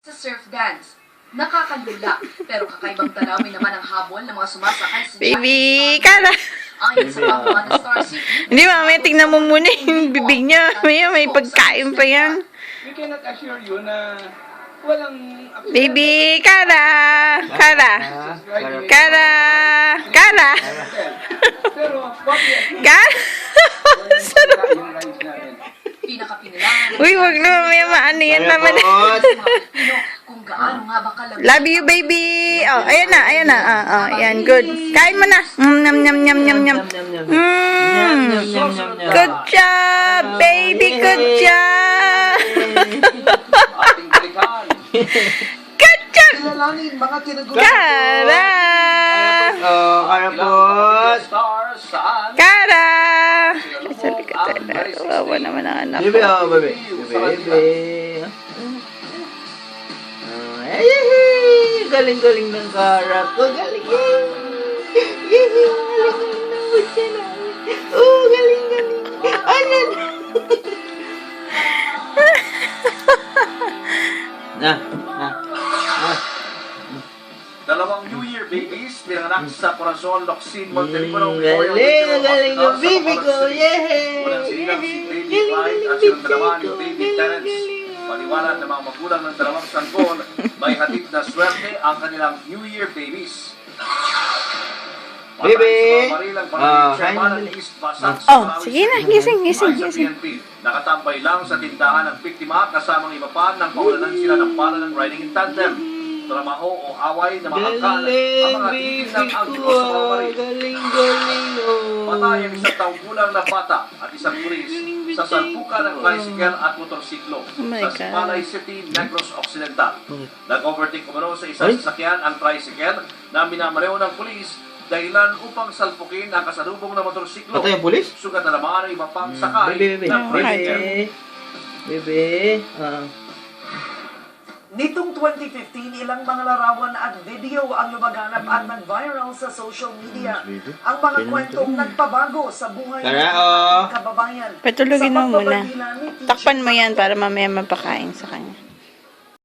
Sa surf dance, nakakalula, pero kakaibang tanawin naman ang habol ng mga sumasakay sa Baby, Kara. Ayon sa pamahalaan ng Star City, Hindi, mamaya tingnan mo muna yung bibig niya. May pagkain pa yan. We cannot assure you na walang accident. Baby, Kara. Kara. Kara. Kara. Pero, bakit? Kara. Yung rides natin. pinakapinilaan Uy, wag na mamaya maano yan naman. ng mga Pilipino kung gaano nga ba kalabit. Love you, baby. Oh, ayan na, ayan na. Ayan, good. Kain mo na. Nyam, nyam, nyam, nyam, nyam. Good job, baby. Good job. Ating balikan. Good job. Kilalanin mga tinagulang. Kara. Oh, karapot. Stars saan? Kara. Sabi ko talaga. Wawa naman ang anak Bebe, ko. oh, bebe. Bebe. Ay, galing-galing ng karap ko. Galing. Galing-galing ng butya namin. Oh, galing-galing. Ayan. Na. Dalawang New Year babies pinanganak sa Corazon, Locsin, Montenegro. Galing yung baby ko. Yay! Unang sinilang si Baby Clyde at silang dalawa ni Baby Terence. Paniwala ng mga magulang ng dalawang sanggol, may hatid na swerte ang kanilang New Year babies. Baby! Kain na ng dali. East Basak Oh, sige na. Gising, gising, Ayon sa gising. PNP, nakatambay lang sa tindahan ng biktima kasamang iba pa nang paulanan sila ng pala ng riding in tandem. Trabaho o away na mahangkan ang mga Galing, titig ng baby angkiko ko. sa Marmari. Galing, oh. Patay ang isang taong gulang na bata at isang pulis sa salpukan ng tricycle at motorsiklo my sa God. Sipalay City, Negros Occidental. Nag-overtake umano sa isang Ay? sasakyan ang tricycle na minamareo ng pulis dahilan upang salpukin ang kasalubong na motorsiklo. Patay ang pulis? Sugat na naman ang iba pang sakay Bebe, ng Alright. tricycle. Bebe. Nitong 2015, ilang mga larawan at video ang lumaganap at nag-viral sa social media. Ang mga kwentong nagpabago sa buhay ng Tara, ating kababayan. Patulogin mo Sa muna. pagbabagila ni Teacher Takpan mo yan para mamaya mapakain sa kanya.